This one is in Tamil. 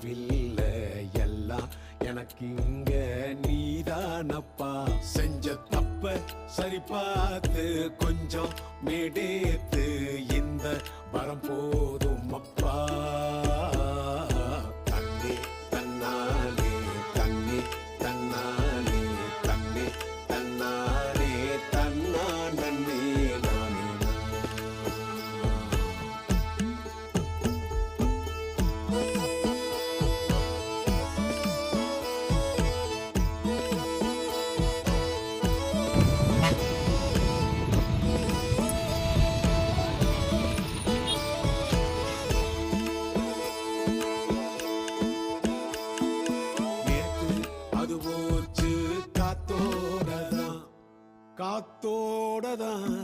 தப்பில்லை எல்லாம் எனக்கு இங்க நீதானப்பா. செஞ்ச தப்ப சரி பார்த்து கொஞ்சம் மேடேத்து இந்த வரம் போதும் அப்பா. தண்ணி தன்னாலே தண்ணி தன்னாலே தண்ணி தன்னாலே தன்னா நன்னே நானே. அது போச்சு காத்தோடதான் காத்தோடதான்